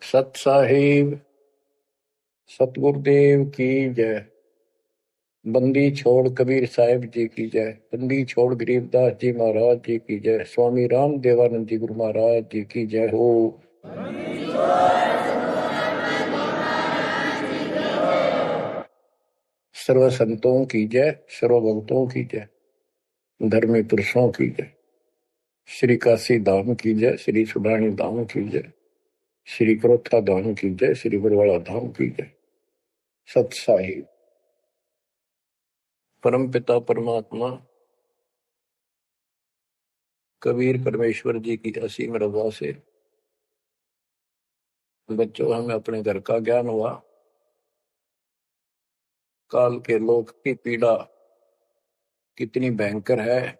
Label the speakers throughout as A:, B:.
A: सत साहिब सतगुरुदेव की जय। बंदी छोड़ कबीर साहिब जी की जय। बंदी छोड़ गरीबदास जी महाराज जी की जय। स्वामी राम देवानंद जी गुरु महाराज जी की जय हो। सर्व संतों की जय, सर्व भक्तों की जय, धर्मी पुरुषों की जय। श्री काशी धाम की जय, श्री सुडानी धाम की जय, श्री क्रोथा धाम की जय, श्री बरवाड़ा धाम की जय। सत साहिब परम पिता परमात्मा कबीर परमेश्वर जी की असीम रजा से बच्चों हमें अपने घर का ज्ञान हुआ। काल के लोक की पीड़ा कितनी भयंकर है,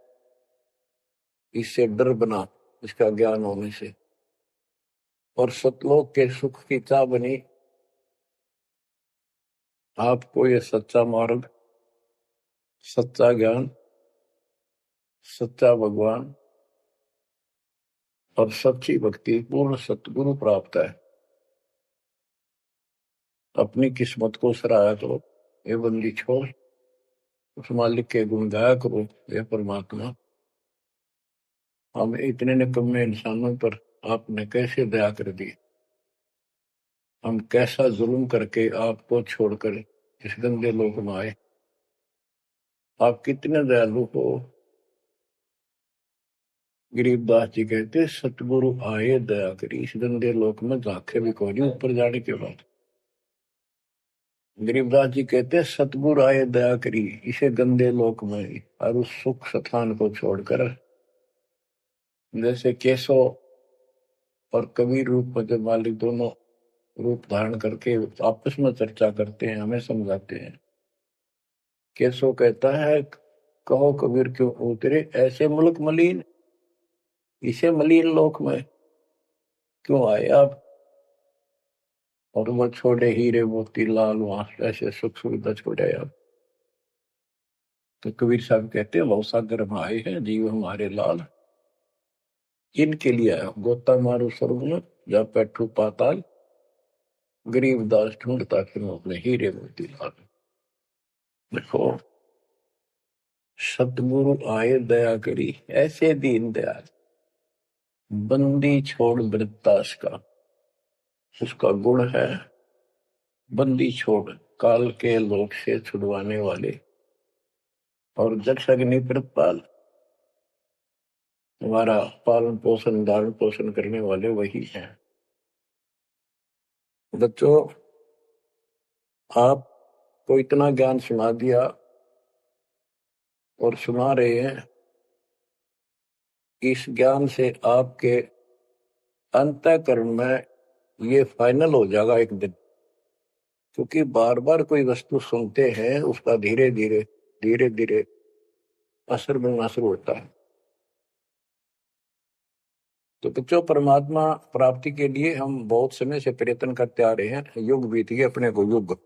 A: इससे डर बना इसका ज्ञान होने से। और सतलोक के सुख की चाह बनी आपको ये सच्चा मार्ग, सच्चा ज्ञान, सच्चा भगवान और सच्ची भक्ति पूर्ण सतगुरु प्राप्त है। अपनी किस्मत को सराहा करो, ये बंदी छोड़ उस मालिक के गुण गाया करो। ये परमात्मा, हम इतने निकम्मे इंसानों पर आपने कैसे दया कर दी। हम कैसा जुल्म करके आपको छोड़कर इस गंदे लोक में आए। आप कितने दयालु हो। गरीबदास जी कहते सतगुरु आए दया करी, इस गंदे लोक में झांके भी कोई नहीं ऊपर जाने के बाद। गरीबदास जी कहते सतगुरु आए दया करी इसे गंदे लोक में और उस सुख स्थान को छोड़कर। जैसे केशव और कबीर रूप में जब मालिक दोनों रूप धारण करके आपस में चर्चा करते हैं, हमें समझाते हैं। केशव कहता है कहो कबीर क्यों उतरे ऐसे मुल्क मलिन, इसे मलिन लोक में क्यों आए आप। और वो छोड़े हीरे मोती लाल वहां ऐसे सुख सुविधा छोड़े आप। तो कबीर साहब कहते हैं सागर में आए हैं जीव हमारे लाल, इनके लिए आया गोता मारू स्वर्ग में जा बैठू पाताल, गरीबदास ढूंढता फिर अपने हीरे मोती लाल। देखो सतगुरु आए दया करी ऐसे दीन दयाल, बंदी छोड़ वृत्तास का उसका गुण है। बंदी छोड़ काल के लोक से छुड़वाने वाले और जक्ष अग्नि प्रतपाल, हमारा पालन पोषण धारण पोषण करने वाले वही हैं। बच्चों आपको इतना ज्ञान सुना दिया और सुना रहे हैं, इस ज्ञान से आपके अंतःकरण में ये फाइनल हो जाएगा एक दिन। क्योंकि बार बार कोई वस्तु सुनते हैं उसका धीरे धीरे धीरे धीरे असर बनना शुरू होता है। तो बच्चों परमात्मा प्राप्ति के लिए हम बहुत समय से प्रयत्न करते आ रहे हैं। युग बीत गए अपने को युग।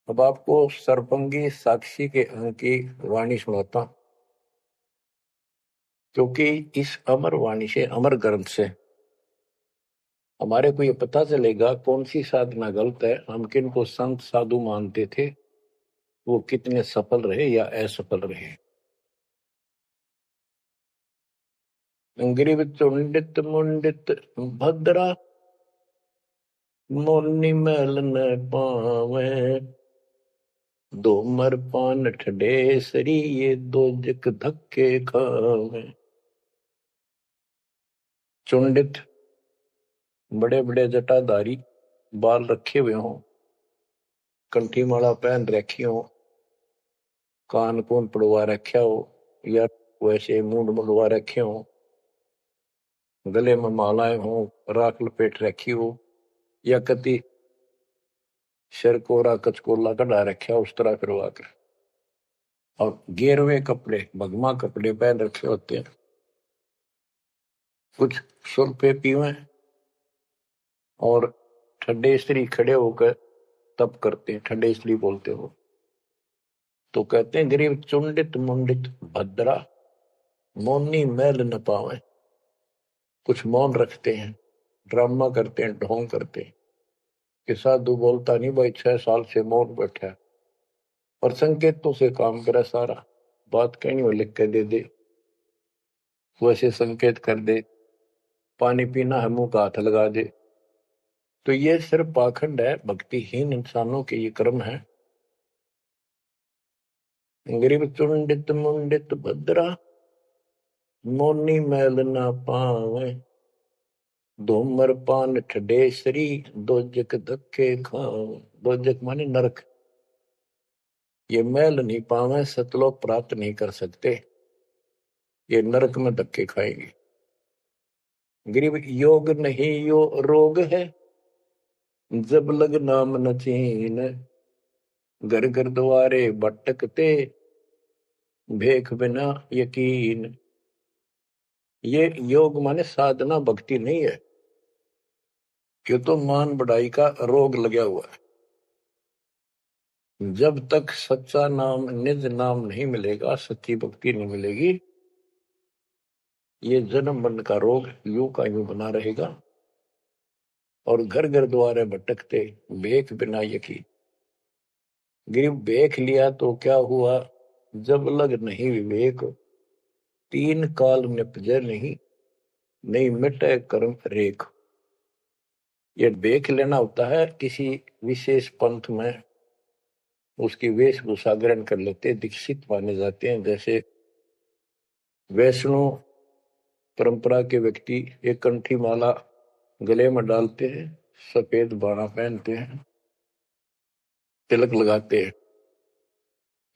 A: अब आपको सरपंगी साक्षी के अंक की वाणी सुनाता, क्योंकि इस अमर वाणी से अमर ग्रंथ से हमारे को ये पता चलेगा कौन सी साधना गलत है। हम किन को संत साधु मानते थे, वो कितने सफल रहे या असफल रहे। ग्रीव चुंडित मुंडित भद्रा मोरनी मैल न पावे, दो मर पान ठडेसरी ये दो जक धक्के खावे। चुंडित बड़े बड़े जटाधारी, बाल रखे हुए हों, कंठी माला पहन रखी हो, कान कून पड़वा रखा हो या वैसे मूंड मुड़वा रखे हो, गले में मालाएं हो, राख लपेट रखी हो या कति सिर कोरा कचकोला कढ़ा रखा उस तरह करवा कर, और गेरवे कपड़े भगमा कपड़े पहन रखे होते हैं। कुछ सुर पे पीवे और ठंडे स्त्री खड़े होकर तप करते हैं, ठंडे स्त्री बोलते हो। तो कहते हैं गरीब चुंडित मुंडित भद्रा मोनी मैल न पावे। कुछ मौन रखते हैं, ड्रामा करते हैं, ढोंग करते हैं कि साधु बोलता नहीं भाई, 6 साल से मौन बैठा है, और संकेतों से काम करे सारा। बात कहीं वो लिख के दे दे, वैसे संकेत कर दे, पानी पीना है मुंह का हाथ लगा दे। तो ये सिर्फ पाखंड है, भक्तिहीन इंसानों के ये कर्म है। गरीब चुंडित मुंडित भद्रा, मोनी मैल ना पावे, धूमर पान ठडेसरी, दोजक धक्के खावे। दोजक माने नरक। ये मैल नहीं पावे, सतलोक प्राप्त नहीं कर सकते, ये नरक में धक्के खाएंगे। गरीब योग नहीं यो रोग है, जब लग नाम न चीन, घर घर द्वारे भटकते, भेख बिना यकीन। ये योग माने साधना भक्ति नहीं है, ये तो मान बढ़ाई का रोग लगा हुआ है। जब तक सच्चा नाम, निज नाम नहीं मिलेगा, सच्ची भक्ति नहीं मिलेगी, ये जन्म मरण का रोग यूं का यूं बना रहेगा। और घर घर द्वारे भटकते, भेख बिना यकीन। गरीब भेख लिया तो क्या हुआ, जब लग नहीं विवेक, 3 काल निपजे नहीं, नहीं मिटे कर्म रेख। ये भेख लेना होता है, किसी विशेष पंथ में उसकी वेशभूषा ग्रहण कर लेते, दीक्षित माने जाते हैं। जैसे वैष्णव परंपरा के व्यक्ति एक कंठी माला गले में डालते हैं, सफेद बाणा पहनते हैं, तिलक लगाते हैं,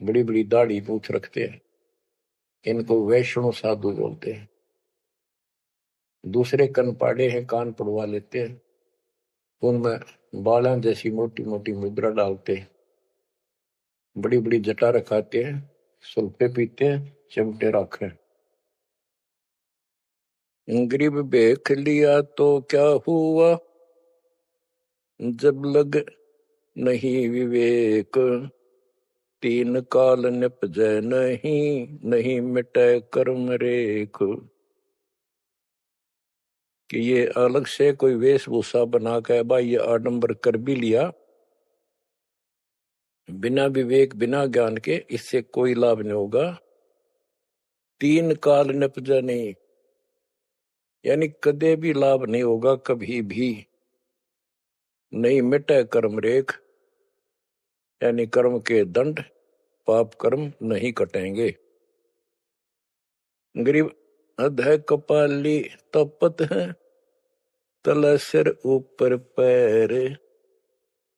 A: बड़ी बड़ी दाढ़ी मूछ रखते हैं, इनको वैष्णव साधु बोलते हैं। दूसरे कनपाड़े हैं, कान पड़वा लेते हैं, उनमें बाला जैसी मोटी मोटी मुद्रा डालते हैं, बड़ी बड़ी जटा रखाते हैं, सुल्फे पीते हैं, चिमटे रखे। गरीब भेख लिया तो क्या हुआ, जब लग नहीं विवेक, 3 काल निपजे नहीं, नहीं मिटे कर्म रेख। कि ये अलग से कोई वेशभूषा बना के भाई ये आडंबर कर भी लिया, बिना विवेक बिना ज्ञान के इससे कोई लाभ नहीं होगा। 3 काल निपजे नहीं, यानी कदे भी लाभ नहीं होगा, कभी भी नहीं मिटे कर्म रेख, यानी कर्म के दंड, पाप कर्म नहीं कटेंगे। गरीब अधः कपाली तपत है, तल सिर ऊपर पैर,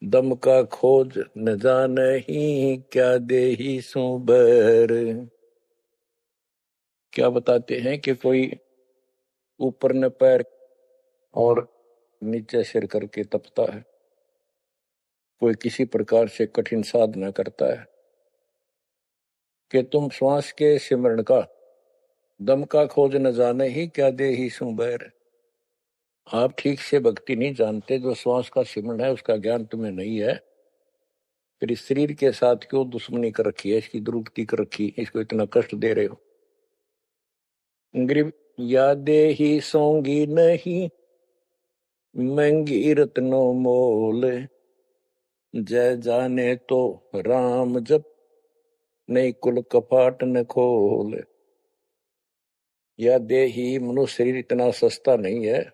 A: दम का खोज न जाने ही, क्या देही सो बैर। क्या बताते हैं कि कोई ऊपर न पैर और नीचे सिर करके तपता है, कोई किसी प्रकार से कठिन साधना करता है, कि तुम श्वास के सिमरण का, दम का खोज न जाने ही, क्या देही सो बैर। आप ठीक से भक्ति नहीं जानते, जो श्वास का सिमरण है उसका ज्ञान तुम्हें नहीं है, फिर इस शरीर के साथ क्यों दुश्मनी कर रखी है, इसकी दुरुक्ति कर रखी, इसको इतना कष्ट दे रहे हो। गरीब यादे ही सोंगी नहीं, महंगी रत्नों मोल, जय जाने तो राम जप, नहीं कुल कपाट न खोल। या देही, मनुष्य शरीर इतना सस्ता नहीं है,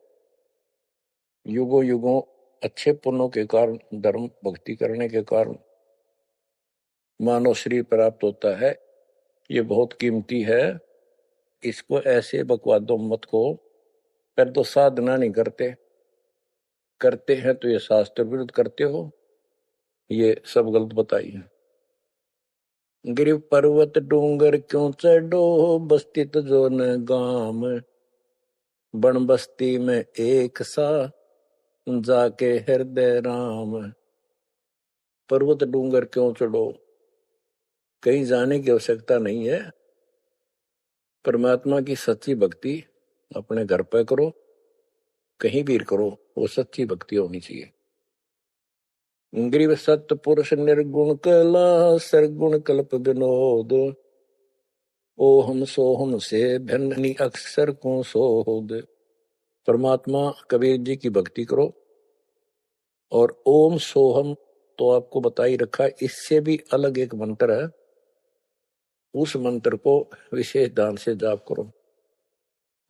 A: युगों युगों अच्छे पुण्यों के कारण, धर्म भक्ति करने के कारण मानव शरीर प्राप्त होता है, ये बहुत कीमती है। इसको ऐसे बकवादों मत को, पर तो साधना नहीं करते, करते हैं तो ये शास्त्र विरुद्ध करते हो, ये सब गलत बताइए। गिरिव पर्वत डूंगर क्यों चढ़ो, बस्ती तो जो न गाम, बन बस्ती में एक सा, जाके हृदय राम। पर्वत डूंगर क्यों चढ़ो, कहीं जाने की आवश्यकता नहीं है, परमात्मा की सच्ची भक्ति अपने घर पे करो, कहीं भी करो, वो सच्ची भक्ति होनी चाहिए। ग्रीव सत्य पुरुष निर्गुण कला, सरगुण कल्प विनोद, ओहम सोहम से भिन्न अक्षर को सोद। परमात्मा कबीर जी की भक्ति करो। और ओम सोहम तो आपको बता ही रखा है, इससे भी अलग एक मंत्र है, उस मंत्र को विशेष ध्यान से जाप करो।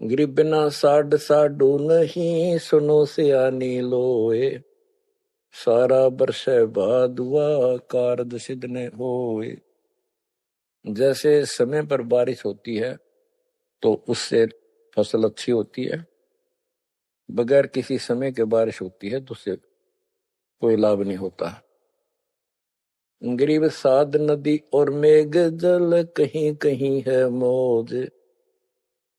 A: गिरि बिना साड साडू नहीं, सुनो सियानी लोए, सारा बरस बादुआ कारज सिद्ध ने होए। जैसे समय पर बारिश होती है तो उससे फसल अच्छी होती है, बगैर किसी समय के बारिश होती है तो उससे कोई लाभ नहीं होता। गरीब साध नदी और मेघ जल, कहीं कहीं है मौज,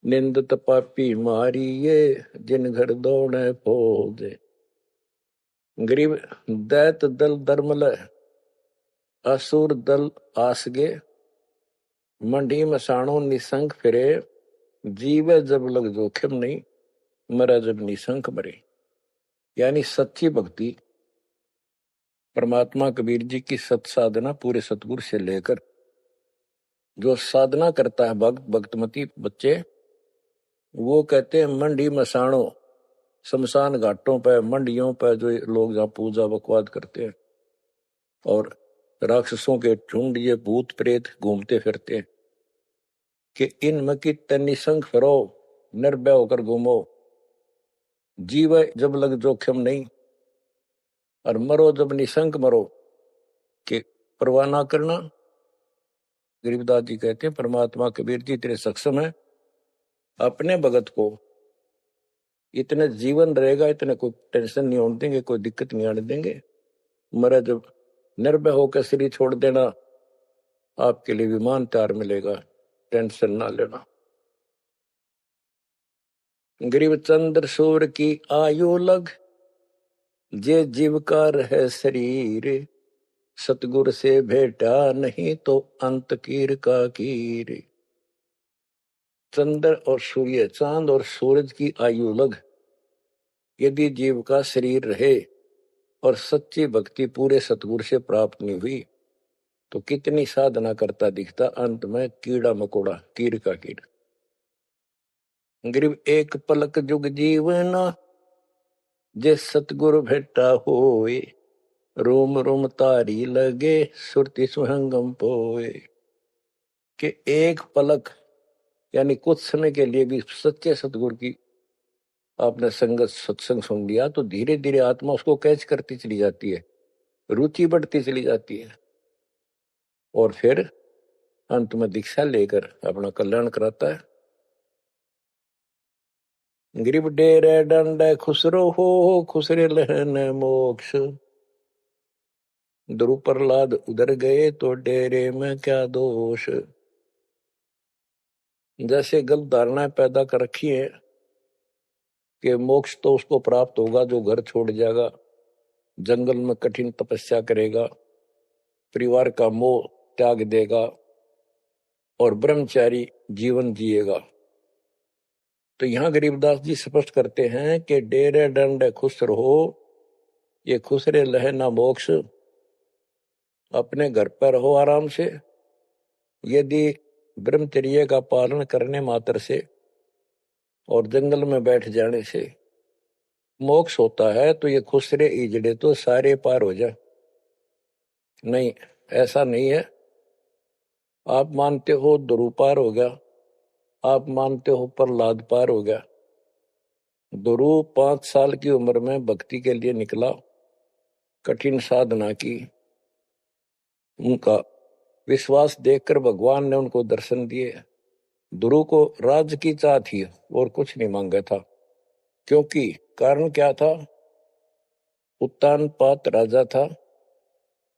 A: निंदत पापी मारिये, जिन घर दौड़े फौज। गरीब दैत दल दरमल, असुर दल आसगे, मंडी मसाणों निसंग फिरे, जीव जब लग जोखिम नहीं, मरा जब निसंक मरे। यानी सच्ची भक्ति, परमात्मा कबीर जी की सत साधना पूरे सतगुरु से लेकर जो साधना करता है भक्तमती बच्चे, वो कहते हैं मंडी मसाणों, शमशान घाटों पर मंडियों पर जो लोग जहाँ पूजा बकवाद करते हैं और राक्षसों के झुंड ये भूत प्रेत घूमते फिरते हैं, कि इनमें की निसंग फिरो, निर्भय होकर घूमो, जीव जब लग जोखिम नहीं, और मरो जब निसंक मरो, कि परवाह ना करना। गरीबदास जी कहते हैं परमात्मा कबीर जी तेरे सक्षम है, अपने भगत को इतने जीवन रहेगा, इतने कोई टेंशन नहीं होने देंगे, कोई दिक्कत नहीं आने देंगे। मरा जब निर्भय होकर शरीर छोड़ देना, आपके लिए विमान तैयार मिलेगा, टेंशन ना लेना। गरीब चंद्र सूर्य की आयु लग, जे जीव का रहे शरीर, सतगुर से भेटा नहीं तो अंत कीर का कीर। चंद्र और सूर्य, चांद और सूरज की आयु लग, यदि जीव का शरीर रहे और सच्ची भक्ति पूरे सतगुरु से प्राप्त नहीं हुई, तो कितनी साधना करता दिखता, अंत में कीड़ा मकोड़ा, कीड़ का कीड़ा। गरीब एक पलक जुग जीवना, जे सतगुरु भेटा होए, रोम रोम तारी लगे, सुरति सुहंगम पोए। कि एक पलक यानी कुछ समय के लिए भी सच्चे सतगुरु की आपने संगत सत्संग सुन लिया, तो धीरे धीरे आत्मा उसको कैच करती चली जाती है, रुचि बढ़ती चली जाती है, और फिर अंत में दीक्षा लेकर अपना कल्याण कराता है। गरीब डेरे डंडे खुसरो हो, खुसरे लहन मोक्ष, ध्रुव प्रहलाद उधर गए तो डेरे में क्या दोष। जैसे गलत धारणाएं पैदा कर रखी है कि मोक्ष तो उसको प्राप्त होगा जो घर छोड़ जाएगा, जंगल में कठिन तपस्या करेगा, परिवार का मोह त्याग देगा और ब्रह्मचारी जीवन जिएगा। तो यहां गरीबदास जी स्पष्ट करते हैं कि डेरे डंडे खुश रहो, ये खुसरे लहे ना मोक्ष, अपने घर पर रहो आराम से। यदि ब्रह्मचर्य का पालन करने मात्र से और जंगल में बैठ जाने से मोक्ष होता है, तो ये खुसरे इजड़े तो सारे पार हो जाए। नहीं, ऐसा नहीं है। आप मानते हो ध्रुव पार हो गया, आप मानते हो प्रहलाद पार हो गया। ध्रुव 5 साल की उम्र में भक्ति के लिए निकला, कठिन साधना की, उनका विश्वास देखकर भगवान ने उनको दर्शन दिए। ध्रुव को राज्य की चाह थी और कुछ नहीं मांगा था, क्योंकि कारण क्या था, उत्तानपाद राजा था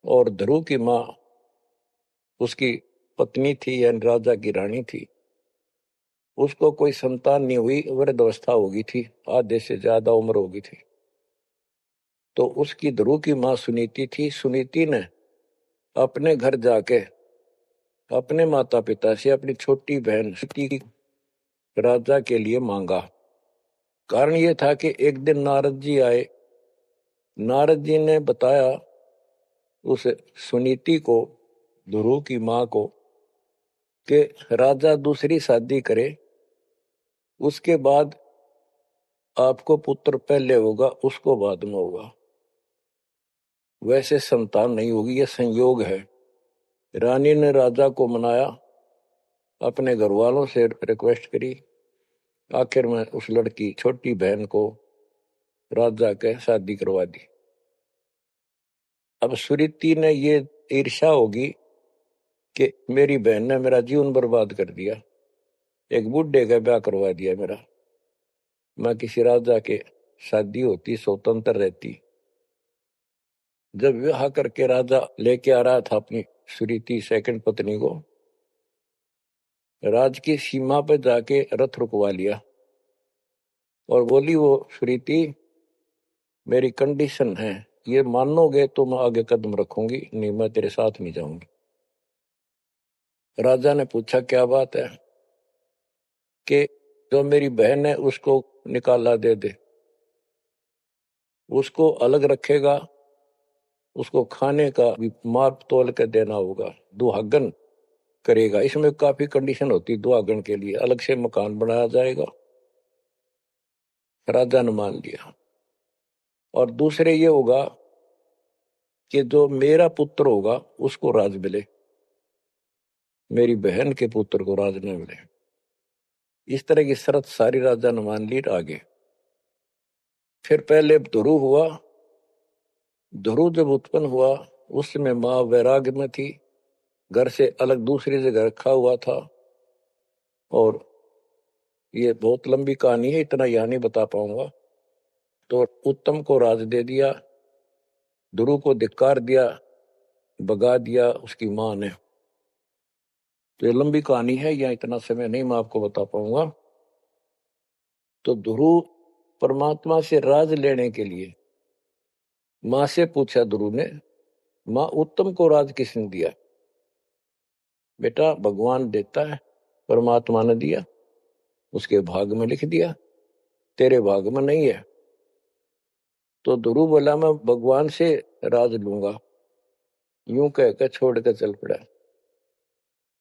A: और ध्रुव की माँ उसकी पत्नी थी, यानी राजा की रानी थी। उसको कोई संतान नहीं हुई, वृद्धावस्था हो गई थी, आधे से ज्यादा उम्र हो गई थी। तो उसकी ध्रुव की माँ सुनीति थी। सुनीति ने अपने घर जाके अपने माता पिता से अपनी छोटी बहन सती राजा के लिए मांगा। कारण ये था कि एक दिन नारद जी आए, नारद जी ने बताया उस सुनीति को, ध्रुव की माँ को, कि राजा दूसरी शादी करे, उसके बाद आपको पुत्र पहले होगा, उसको बाद में होगा। वैसे संतान नहीं होगी, यह संयोग है। रानी ने राजा को मनाया, अपने घर वालों से रिक्वेस्ट करी। आखिर में उस लड़की छोटी बहन को राजा के शादी करवा दी। अब सुरीति ने ये ईर्ष्या होगी कि मेरी बहन ने मेरा जीवन बर्बाद कर दिया, एक बूढ़े का ब्याह करवा दिया मेरा। मैं किसी राजा के शादी होती, स्वतंत्र रहती। जब विवाह करके राजा लेके आ रहा था अपनी सुरीति सेकंड पत्नी को, राज की सीमा पर जाके रथ रुकवा लिया और बोली वो सुरीति, मेरी कंडीशन है, ये मानोगे तो मैं आगे कदम रखूंगी, नहीं मैं तेरे साथ नहीं जाऊंगी। राजा ने पूछा क्या बात है? कि जो मेरी बहन है उसको निकाला दे दे, उसको अलग रखेगा, उसको खाने का भी माप तोल के देना होगा, दुहागन करेगा। इसमें काफी कंडीशन होती, दुहागन के लिए अलग से मकान बनाया जाएगा। राजा ने मान लिया। और दूसरे ये होगा कि जो मेरा पुत्र होगा उसको राज मिले, मेरी बहन के पुत्र को राज न मिले। इस तरह की शर्त सारी राजा ने मान ली। आगे फिर पहले ध्रुव हुआ। ध्रुव जब उत्पन्न हुआ उस समय माँ वैराग्य में थी, घर से अलग दूसरी जगह रखा हुआ था। और ये बहुत लंबी कहानी है, इतना यहां नहीं बता पाऊंगा। तो उत्तम को राज दे दिया, ध्रुव को धिक्कार दिया, भगा दिया उसकी माँ ने। तो ये लंबी कहानी है, या इतना समय नहीं मैं आपको बता पाऊंगा। तो ध्रुव परमात्मा से राज लेने के लिए माँ से पूछा ध्रुव ने, माँ उत्तम को राज किसने दिया? बेटा भगवान देता है, परमात्मा ने दिया, उसके भाग में लिख दिया, तेरे भाग में नहीं है। तो ध्रुव बोला मैं भगवान से राज लूंगा। यूं कहकर छोड़ कर चल पड़ा।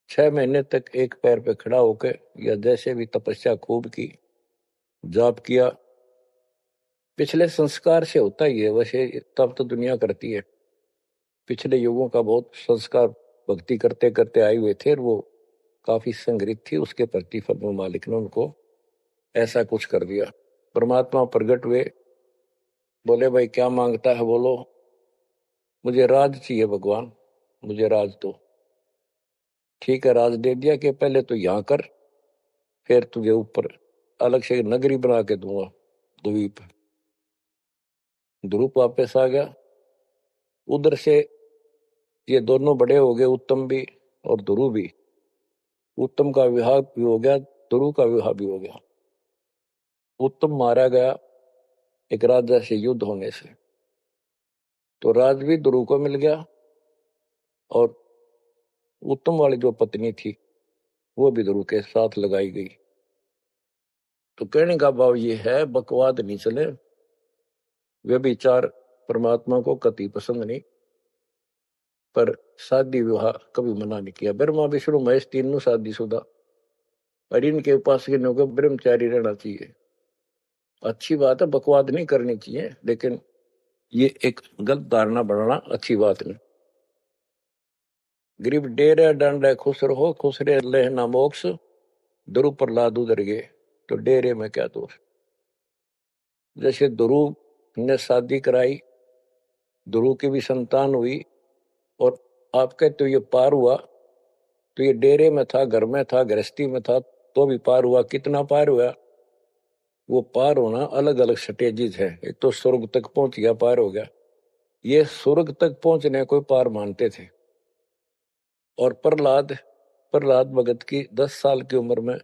A: 6 महीने तक एक पैर पे खड़ा होकर, या जैसे भी तपस्या खूब की, जाप किया। पिछले संस्कार से होता ही है, वैसे तब तो दुनिया करती है। पिछले युगों का बहुत संस्कार भक्ति करते करते आए हुए थे, और वो काफी संग्रहित थी, उसके प्रतिफल में मालिक ने उनको ऐसा कुछ कर दिया। परमात्मा प्रकट हुए, बोले भाई क्या मांगता है बोलो। मुझे राज चाहिए भगवान, मुझे राज दो। ठीक है, राज दे दिया कि पहले तो यहां कर, फिर तुझे ऊपर अलग से नगरी बना के दूंगा द्वीप। ध्रुव वापस आ गया। उधर से ये दोनों बड़े हो गए, उत्तम भी और ध्रुव भी। उत्तम का विवाह भी हो गया, ध्रुव का विवाह भी हो गया। उत्तम मारा गया एक राजा से युद्ध होने से, तो राज भी ध्रुव को मिल गया, और उत्तम वाली जो पत्नी थी वो भी ध्रुव के साथ लगाई गई। तो कहने का भाव ये है, बकवाद नहीं चले। व्यभिचार परमात्मा को कति पसंद नहीं, पर शादी विवाह कभी मना नहीं किया। ब्रह्मा विष्णु महेश तीनों शादीशुदा, और इनके उपासक को ब्रह्मचारी रहना चाहिए। अच्छी बात है, बकवाद नहीं करनी चाहिए, लेकिन ये एक गलत धारणा बनाना अच्छी बात नहीं। गरीब डेरे डंडे खुश रहो, खुश रहे लेना मोक्ष, ध्रुव प्रहलाद उधर गए, तो डेरे में क्या दोष। जैसे ध्रुव ने शादी कराई, ध्रुव की भी संतान हुई, और आपके तो ये पार हुआ, तो ये डेरे में था, घर में था, गृहस्थी में था, तो भी पार हुआ। कितना पार हुआ? वो पार होना अलग अलग स्टेजेस है। एक तो स्वर्ग तक पहुंच गया, पार हो गया। ये स्वर्ग तक पहुंचने को पार मानते थे। और प्रहलाद प्रहलाद भगत की 10 साल की उम्र में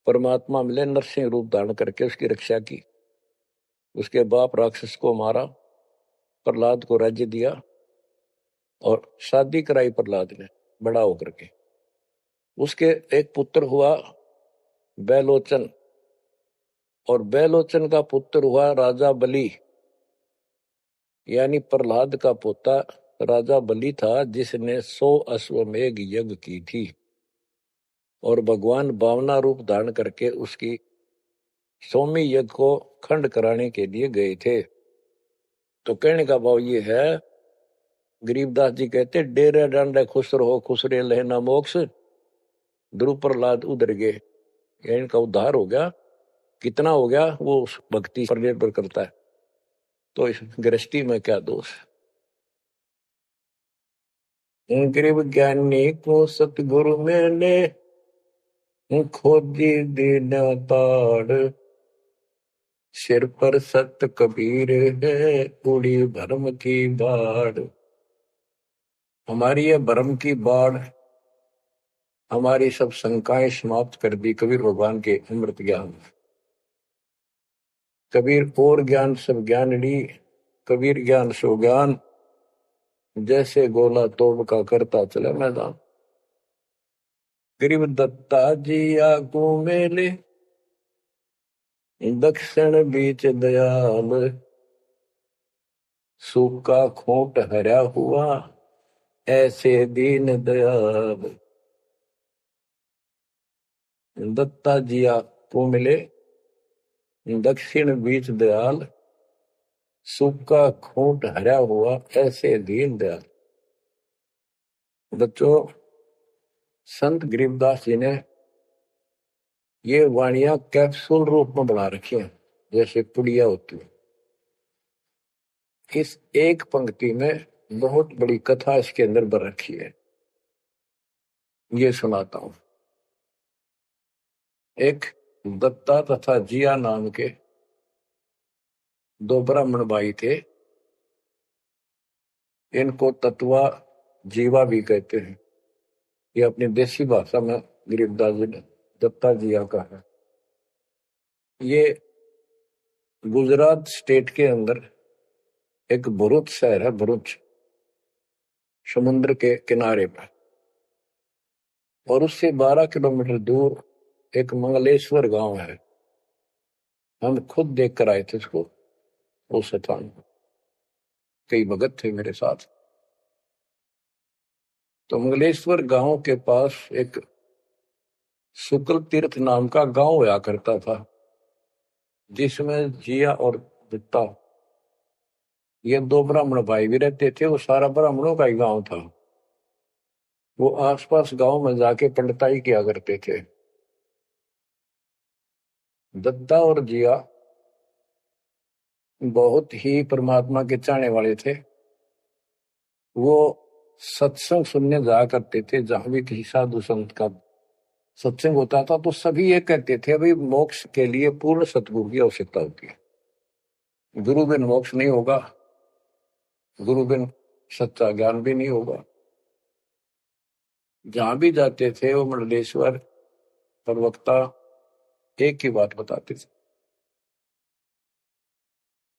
A: परमात्मा मिले, नरसिंह रूप धारण करके उसकी रक्षा की। उसके बाप राक्षस को मारा, प्रहलाद को राज्य दिया, और शादी कराई प्रहलाद ने बड़ा होकर के। उसके एक पुत्र हुआ बैलोचन, और बैलोचन का पुत्र हुआ राजा बलि। यानी प्रहलाद का पोता राजा बलि था, जिसने 100 अश्वमेघ यज्ञ की थी, और भगवान बावना रूप धारण करके उसकी सोमी यज्ञ को खंड कराने के लिए गए थे। तो कहने का भाव ये है, गरीबदास जी कहते डेरे डांडे खुश रहो खुश रे लहना मोक्ष, ध्रुव प्रहलाद उधर गए। इनका उद्धार हो गया। कितना हो गया वो उस भक्ति पर निर्भर करता है। तो इस गृहस्थी में क्या दोष। गरीब ज्ञानी को सतगुरु मैंने खोजी दीना ताड़, सिर पर सत कबीर है उड़ी भरम की बाढ़। हमारी ये भरम की बाढ़ हमारी सब शंकाएं समाप्त कर दी कबीर भगवान के अमृत ज्ञान। कबीर और ज्ञान सब ज्ञानड़ी, कबीर ज्ञान सो ज्ञान, जैसे गोला तोब का करता चले मैदान। गरीब दत्ता जी आगू मेले, दक्षिण बीच दयाल, सूखा खोट हरा हुआ ऐसे दीन दयाल। दत्ता जी को मिले, दक्षिण बीच दयाल, सूखा खोट हरा हुआ ऐसे दीन दयाल। बच्चों, संत गरीबदास जी ने ये वाणियां कैप्सूल रूप में बना रखी हैं, जैसे पुड़िया होती है। इस एक पंक्ति में बहुत बड़ी कथा इसके अंदर भर रखी है। ये सुनाता हूं। एक दत्ता तथा जिया नाम के दो ब्राह्मण भाई थे। इनको तत्वा जीवा भी कहते हैं। ये अपनी देसी भाषा में गरीबदास जी ने दत्ता जिया का है। ये गुजरात स्टेट के अंदर एक भरूच शहर है, भरूच, समुद्र के किनारे पर। और उससे 12 किलोमीटर दूर एक मंगलेश्वर गांव है। हम खुद देख कर आए थे उसको, उस स्थान को। कई भगत थे मेरे साथ। तो मंगलेश्वर गांव के पास एक शुक्ल तीर्थ नाम का गांव हुआ करता था, जिसमें जिया और दत्ता ये दो ब्राह्मण भाई भी रहते थे। वो सारा ब्राह्मणों का ही गांव था। वो आसपास गांव में जाके पंडिताई किया करते थे। दत्ता और जिया बहुत ही परमात्मा के चाहने वाले थे। वो सत्संग सुनने जाया करते थे। जहां भी किसी साधु संत का सत्संग होता था तो सभी ये कहते थे, भाई मोक्ष के लिए पूर्ण सतगुरु की आवश्यकता होती है। गुरु बिन मोक्ष नहीं होगा, गुरु बिन सच्चा ज्ञान भी नहीं होगा। जहां भी जाते थे वो मंडलेश्वर प्रवक्ता एक ही बात बताते थे।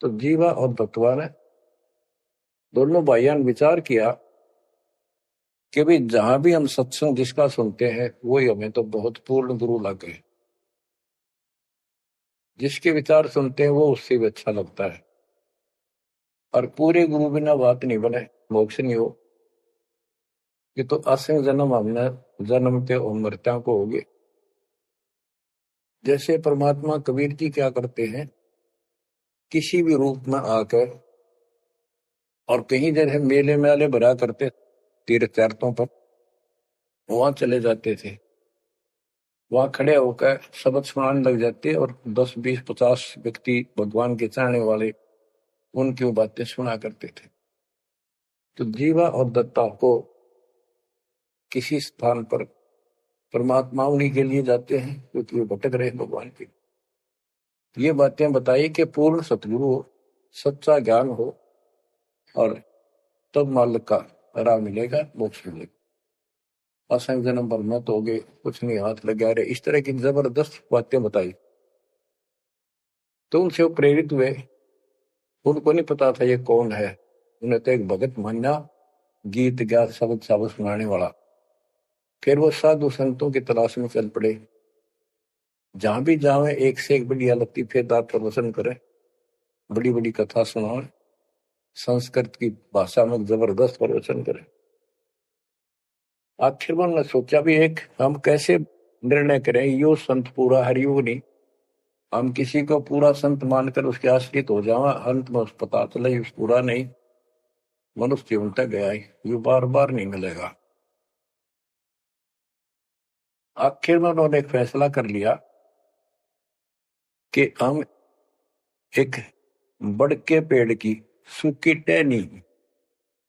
A: तो जीवा और दत्तवा ने दोनों भाइयों ने विचार किया कि भाई जहां भी हम सत्संग जिसका सुनते हैं वही हमें तो बहुत पूर्ण गुरु लगे। जिसके विचार सुनते हैं वो उससे भी अच्छा लगता है। और पूरे गुरु बिना बात नहीं बने, मोक्ष नहीं हो। ये तो असंग जन्म हमने जन्मते और मरत्या को होगे। जैसे परमात्मा कबीर जी क्या करते हैं, किसी भी रूप में आकर, और कहीं जैसे मेले मेले भरा करते तीर्थ यात्रों पर, वहां चले जाते थे। वहां खड़े होकर शब्द सुनाने लग जाते और 10, 20, 50 व्यक्ति भगवान के चाहने वाले उनकी बातें सुना करते थे। तो जीवा और दत्ता को किसी स्थान पर परमात्मा उन्हीं के लिए जाते हैं क्योंकि वो भटक रहे भगवान की। ये बातें बताई कि पूर्ण सतगुरु हो, सच्चा ज्ञान हो, और तब मालिक का राह मिलेगा, मोक्ष मिलेगा। असंग जन्म पर मत हो गए, कुछ नहीं हाथ लगा रहे, इस तरह की जबरदस्त बातें बताई। तो उनसे वो प्रेरित हुए। उनको नहीं पता था ये कौन है। उन्हें तो एक भगत माना, गीत गा शब्द शब्द सुनाने वाला। फिर वो साधु संतों की तलाश में चल पड़े। जहां भी जावे एक से एक बढ़िया लतीफेदार प्रवचन करे, बड़ी बड़ी कथा सुनाए, संस्कृत की भाषा में जबरदस्त प्रवचन करे। आखिर में उन्होंने सोचा भी एक हम कैसे निर्णय करें, यो संत पूरा हरियुग नहीं, हम किसी को पूरा संत मानकर उसके आश्रित हो जावा, अंत में उस पता चले उस पूरा नहीं, मनुष्य जीवन तक गया ही, ये बार बार नहीं मिलेगा। आखिर में उन्होंने एक फैसला कर लिया कि हम एक बड़ के पेड़ की सूखी टहनी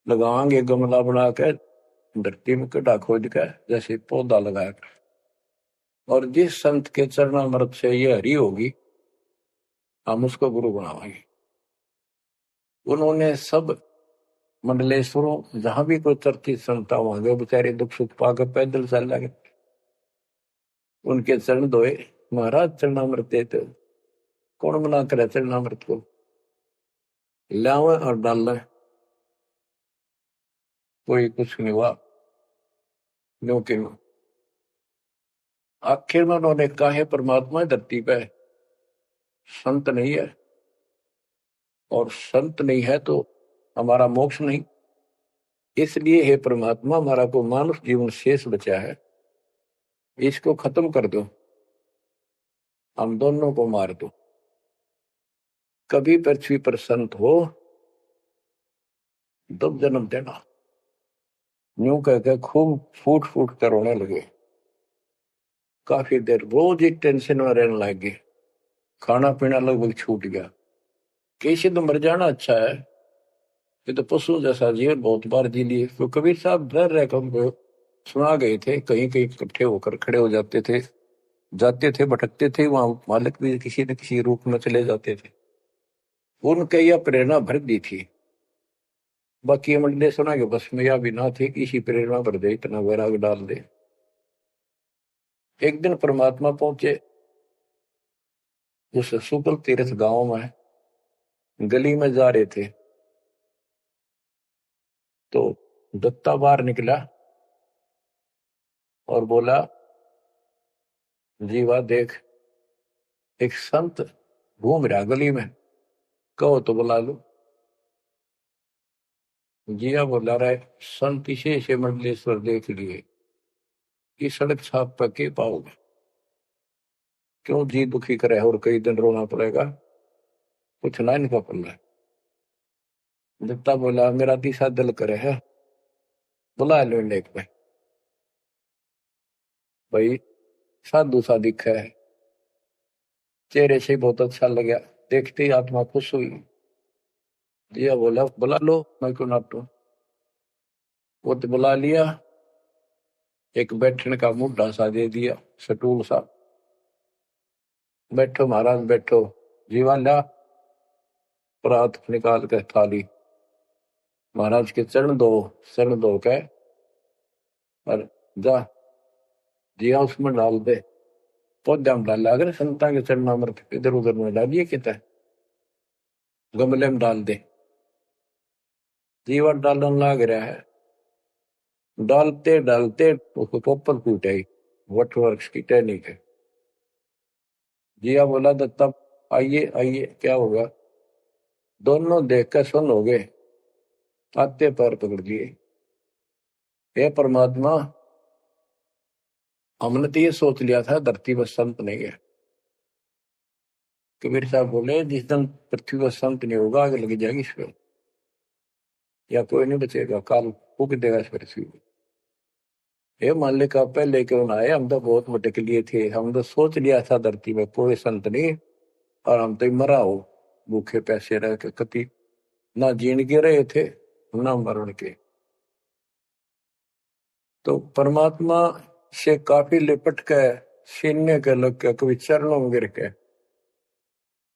A: लगाएंगे, गमला बना कर धरती में गड्ढा खोद कर जैसे पौधा लगाकर, और जिस संत के चरणामृत से ये हरी होगी हम उसको गुरु बनाएंगे। उन्होंने सब मंडलेश्वरों जहां भी कोई चर्चित संत वहां गए, बेचारे दुख सुख पाकर पैदल चल लगे, उनके चरण धोए, महाराज चरणामृत देते, कौन मना करे चरणामृत को, लावे और डाल, कोई कुछ नहीं हुआ। क्योंकि आखिर में उन्होंने कहा है परमात्मा धरती पे संत नहीं है, और संत नहीं है तो हमारा मोक्ष नहीं, इसलिए हे परमात्मा हमारा को मानुष जीवन शेष बचा है, इसको खत्म कर दो, हम दोनों को मार दो। कभी पृथ्वी पर संत हो तब जन्म देना। यूं कहकर खूब फूट फूट कर रोने लगे। काफी देर रोज ही टेंशन में रहने लगे, खाना पीना लगभग छूट गया। कैसे तो मर जाना अच्छा है, ये तो पशु जैसा जीवन बहुत बार जी लिए। तो कबीर साहब डर रहे हमको सुना गए थे, कहीं कहीं इकट्ठे होकर खड़े हो जाते थे, जाते थे, भटकते थे, वहां मालिक भी किसी न किसी रूप में चले जाते थे। उनके यह प्रेरणा भर दी थी। बाकी मंडले सुना के बस में यह भी ना थे कि इसी प्रेरणा भर दे, इतना वैराग डाल दे। एक दिन परमात्मा पहुंचे उस शुक्ल तीर्थ गांव में, गली में जा रहे थे तो दत्ता बाहर निकला और बोला, जीवा देख एक संत घूम रहा गली में, कहो तो बुला लो। जिया बोला रहे, संत इसे मंडलेश्वर देख लिए कि सड़क छाप पर के पाओगे, क्यों जी दुखी करे और कई दिन रोना पड़ेगा, कुछ ना इनका पल्ला। दत्ता बोला, मेरा तीसरा दिल करे है, बुला लो लेक में। भाई साधु सा दिखा है, चेहरे से बहुत अच्छा लगा, देखते ही आत्मा खुश हुई। जिया बोला, बुला लो, मैं क्यों नाटू। वो तो बुला लिया, एक बैठने का मुद्दा सा दे दिया, सटूल सा, बैठो महाराज बैठो। जीवा ला परात निकाल के थाली, महाराज के चरण धो के और जा जिया उसमें डाल दे, पौधा में डाल, अगर संता के चरणामृत इधर उधर में डालिए, कितना गमले में डाल दे। जीवा डालन लग रहा है, डालते डालते उसको पोपल फूट आई, वट वृक्ष की टहनी के। जिया बोला, दत्ता आइए आइए, क्या होगा। दोनों देखकर सुन हो गए, आते पैर पकड़ लिए। हे परमात्मा, हमने तो ये सोच लिया था धरती पर संत नहीं है। कबीर साहब बोले, जिस दिन पृथ्वी पर संत नहीं होगा आगे लगी जाएगी इस पर, या कोई नहीं बचेगा, काल फूक देगा इस पृथ्वी को। हे मालिक आप पहले क्यों ना आए, हम तो बहुत भटक लिए थे, हम तो सोच लिया था धरती में कोई संत नहीं, और हम तो मरा हो भूखे पैसे रह के, कति ना जीण के रहे थे ना मरण के। तो परमात्मा से काफी लिपट के सीने के लग के, कभी चरणों में गिर के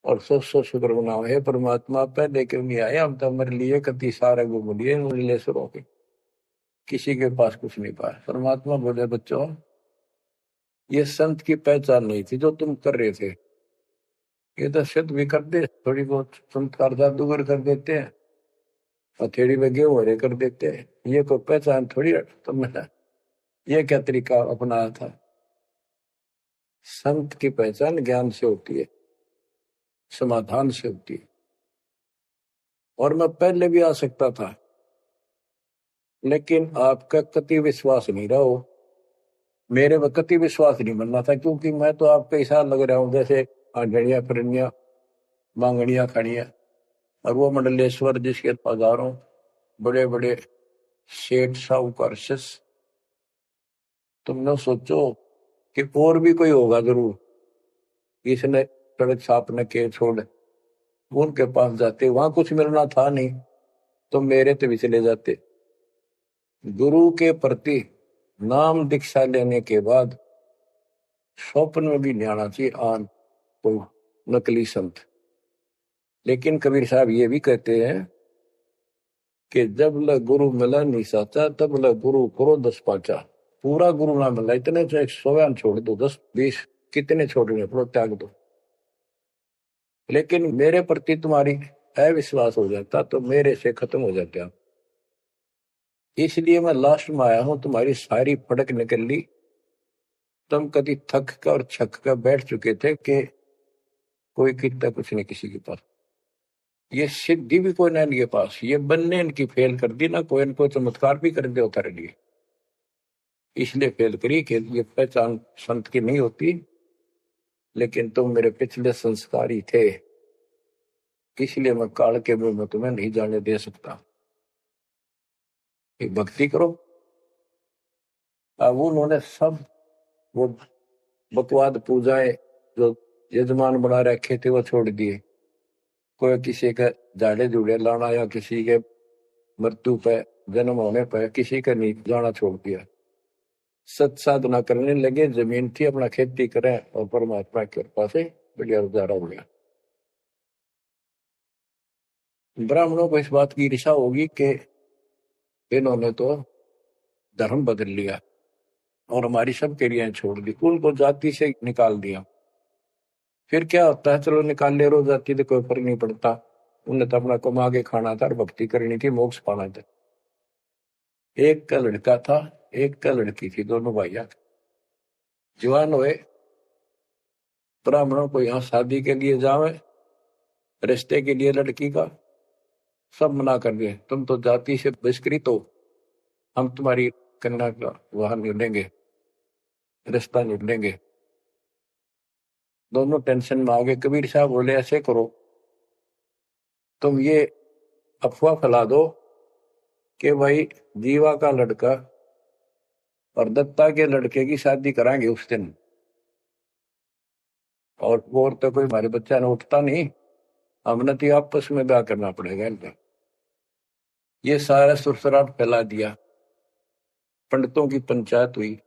A: और सो शुक्र बनाओ, हे परमात्मा पहले क्यों नहीं आए, हम तो हमारे लिए कति सारे घूम लिए मंडलेश्वरों के, किसी के पास कुछ नहीं पाया। परमात्मा बोले, बच्चों ये संत की पहचान नहीं थी जो तुम कर रहे थे, ये तो सिद्ध भी कर दे, थोड़ी बहुत संस्कार जादूगर कर देते हैं, हथेड़ी में गेहूं हरे कर देते हैं, ये कोई पहचान थोड़ी तुमने ये क्या तरीका अपनाया था। संत की पहचान ज्ञान से होती है, समाधान से होती है। और मैं पहले भी आ सकता था, लेकिन आपका कति विश्वास नहीं रहा हो, मेरे में कति विश्वास नहीं बनना था, क्योंकि मैं तो आपका ऐसा लग रहा हूं जैसे आंधड़िया फिरनिया मांगड़िया खड़िया, और वो मंडलेश्वर जिसके हजारों बड़े बड़े सेठ साहूकार शिष्य, तुमने सोचो कि और भी कोई होगा जरूर इसने सड़क छाप न के छोड़, उनके पास जाते, वहां कुछ मिलना था नहीं तो मेरे ते भी चले जाते। गुरु के प्रति नाम दीक्षा लेने के बाद स्वप्न में भी नहीं आना चाहिए आन कोई नकली संत। लेकिन कबीर साहब ये भी कहते हैं कि जब ल गुरु मिला नहीं साचा, तब ल गुरु करो 10 पाचा। पूरा गुरु ना मिला, इतने तो 100 छोड़ दो, 10-20 कितने छोड़ने पड़ो, त्याग दो। लेकिन मेरे प्रति तुम्हारी अविश्वास हो जाता तो मेरे से खत्म हो जाते आप। इसलिए मैं लास्ट में आया हूं, तुम्हारी सारी फड़क निकल ली। तुम कभी थक कर और छक कर बैठ चुके थे कि कोई कितना कुछ नहीं किसी के पास, ये सिद्धि भी कोई ना इनके पास, ये बनने इनकी फेल कर दी ना, कोई इनको चमत्कार भी कर दे उतारे लिए, इसलिए फेल करी कि ये पहचान संत की नहीं होती। लेकिन तुम मेरे पिछले संस्कारी थे, इसलिए मैं काल के मुंह में तुम्हें नहीं जाने दे सकता। एक भक्ति करो। अब उन्होंने सब वो बकवाद पूजाएं जो यजमान बना रखे थे वो छोड़ दिए। कोई किसी का झाड़े जुड़े लाना या किसी के मृत्यु पे जन्म होने पर किसी का नहीं जाना छोड़ दिया। सत साधना करने लगे, जमीन थी अपना खेती करें और परमात्मा की कृपा से बढ़िया गुजारा हो गया। ब्राह्मणों को इस बात की ईर्षा होगी कि इन्होंने तो धर्म बदल लिया और हमारी सबके लिए छोड़ दी, उनको जाति से निकाल दिया। फिर क्या होता है, चलो निकाल ले रो जाति तो कोई फर्क नहीं पड़ता, उन्हें तो अपना कमा के खाना था और भक्ति करनी थी, मोक्ष पाना था। एक का लड़का था, एक का लड़की थी, दोनों भैया जवान हुए। ब्राह्मणों को यहाँ शादी के लिए जावे, रिश्ते के लिए लड़की का सब मना कर दिए, तुम तो जाति से बहिष्कृत हो, हम तुम्हारी कन्या का वहां नहीं लेंगे, रिश्ता नहीं लेंगे। दोनों टेंशन में आ गए। कबीर साहब बोले ऐसे करो, तुम ये अफवाह फैला दो कि भाई जीवा का लड़का और दत्ता के लड़के की शादी कराएंगे उस दिन, और वो तो कोई हमारे बच्चा ने उठता नहीं, हमने तो आपस में ब्याह करना पड़ेगा इनका। ये सारा सुरसराट फैला दिया, पंडितों की पंचायत हुई।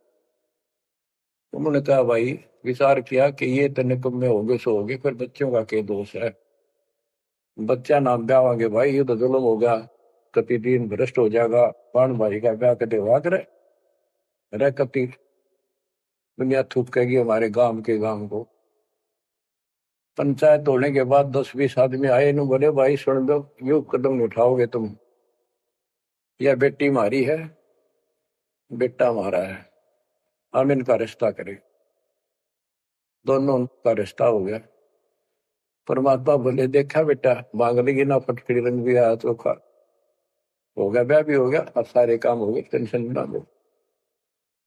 A: उन्होंने कहा भाई विचार किया कि ये तो निकम्मे होंगे सो होंगे, फिर बच्चों का क्या दोष है, बच्चा नाम ब्याह भाई ये तो जुल्म होगा, कति दिन भ्रष्ट हो जाएगा, पान भाई का ब्याह कदे हुआ करे रह, कति दुनिया थूकेगी हमारे गांव के गांव को। पंचायत होने के बाद 10-20 आदमी आए, नु बोले भाई सुन दो, यू कदम उठाओगे तुम, यह बेटी मारी है, बेटा हमारा है, हम इनका रिश्ता करें। दोनों का रिश्ता हो गया। परमात्मा बोले देखा बेटा मांग लेगी ना, फटकड़ी रंग भी आया तो खा हो गया, ब्याह भी हो गया और सारे काम हो गए, टेंशन ना लो।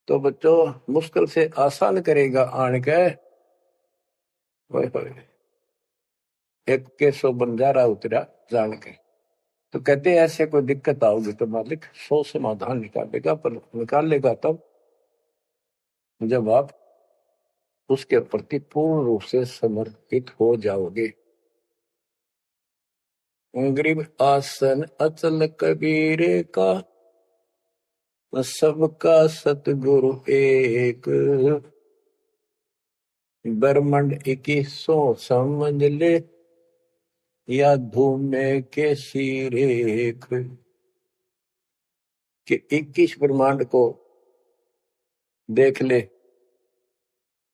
A: तो बच्चों मुश्किल से आसान करेगा आन के, एक केसो बंजारा उतरा जान के। तो कहते हैं ऐसे कोई दिक्कत आओगी तो मालिक 100 समाधान निकालेगा, पर निकालेगा तब जब आप उसके प्रति पूर्ण रूप से समर्पित हो जाओगे। गरीब आसन अचल कबीरे का, सबका सतगुरु एक, ब्रह्मंड 2100 समझ ले, या धूमे के सिरेख, कि 21 ब्रह्मांड को देख ले,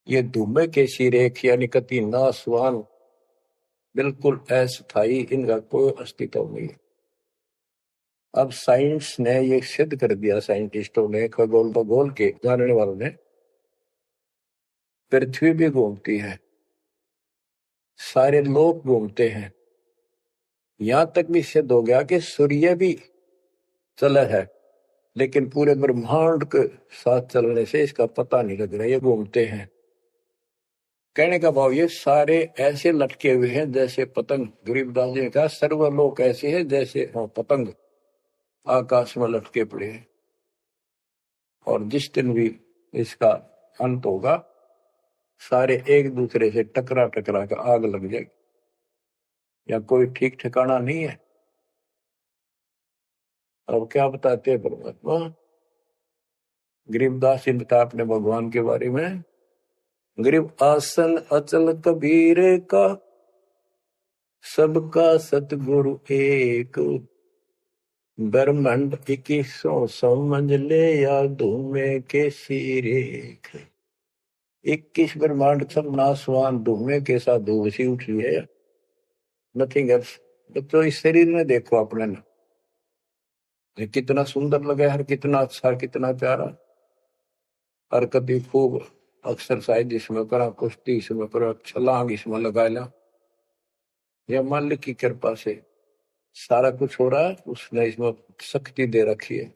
A: ये धूमे के सिरेख यानी कति नासवान, बिल्कुल अस्थायी, इनका कोई अस्तित्व नहीं। अब साइंस ने ये सिद्ध कर दिया, साइंटिस्टों ने, खगोल भगोल के जानने वालों ने, पृथ्वी भी घूमती है, सारे लोग घूमते हैं, यहां तक भी सिद्ध हो गया कि सूर्य भी चला है, लेकिन पूरे ब्रह्मांड के साथ चलने से इसका पता नहीं लग रहा, ये घूमते हैं। कहने का भाव ये सारे ऐसे लटके हुए हैं जैसे पतंग। गरीबदास जी ने कहा सर्वलोक ऐसे है जैसे पतंग आकाश में लटके पड़े हैं। और जिस दिन भी इसका अंत होगा सारे एक दूसरे से टकरा टकरा कर आग लग जाएगी, या कोई ठीक ठिकाना नहीं है। अब क्या बताते हैं परमात्मा? गरीबदास जी बता अपने भगवान के बारे में, गरीब आसन अचल कबीर का, सबका सतगुरु एक, ब्रह्मांड 2100 समझ ले या धूमे के सिरेख। 21 ब्रह्मांड सब नासवान धूमे के साथ धूल सी उठी है, नथिंग एल्स। तो इस शरीर में देखो अपने ना, ये कितना सुंदर लगा है, कितना अच्छा, कितना प्यारा। और कभी खूब एक्सरसाइज इसमें करा, कुश्ती इसमें करा, छलांग इसमें लगा ला, या मालिक की कृपा से सारा कुछ हो रहा है। उसने इसमें शक्ति दे रखी है।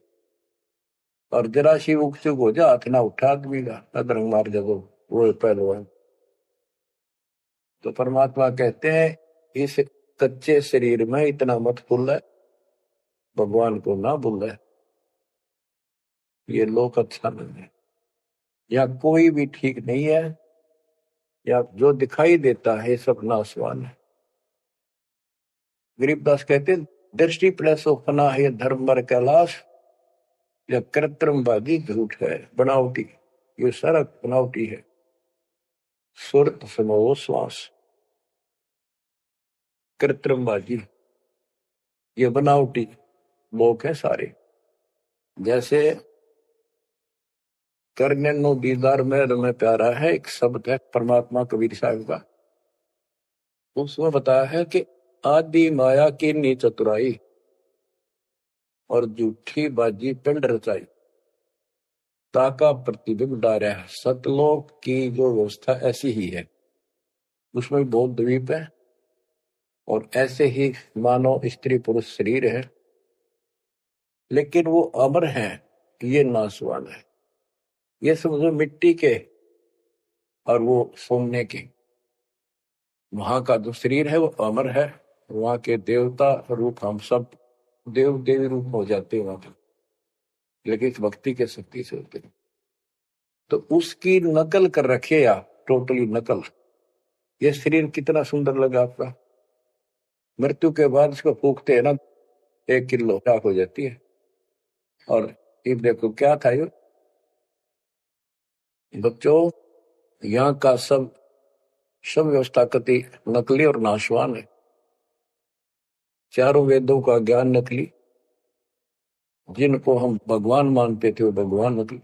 A: और जरा सी उग चुक हो जा, हाथ ना उठा आदमी का, अदरंग मार जब वो पहलवान। तो परमात्मा कहते हैं इस कच्चे शरीर में इतना मत भूल है, भगवान को ना भूल है। ये लोक अच्छा नहीं है, या कोई भी ठीक नहीं है, या जो दिखाई देता है सब नासवान है। गरीबदास कहते दृष्टि प्लस फना है धर्म मर कैलाश, या कृत्रिमवादी झूठ है बनावटी, ये सारा बनावटी है। सुरत समो श्वास, कृत्रिमवादी, ये बनावटी लोग हैं सारे। जैसे करने नो दीदार में प्यारा है, एक शब्द है परमात्मा कबीर साहब का, उसमें बताया है कि आदि माया की नी चतुराई और झूठी बाजी पिंड रचाई, ताका प्रतिबिंब डारा है। सतलोक की जो व्यवस्था ऐसी ही है, उसमें भी बहुत द्वीप है, और ऐसे ही मानव स्त्री पुरुष शरीर है, लेकिन वो अमर हैं, ये नासवान है। ये समझो मिट्टी के और वो सोने के। वहां का जो शरीर है वो अमर है, वहां के देवता रूप हम सब देव देवी रूप हो जाते हैं वहां पर, लेकिन इस भक्ति के शक्ति से होते हैं। तो उसकी नकल कर रखे आप, टोटली नकल। ये शरीर कितना सुंदर लगा आपका, मृत्यु के बाद इसको फूकते हैं ना, 1 किलो राख हो जाती है। और ये देखो क्या था ये बच्चों, यहाँ का सब सब व्यवस्था कति नकली और नाशवान है। चारों वेदों का ज्ञान नकली, जिनको हम भगवान मानते थे वो भगवान नकली।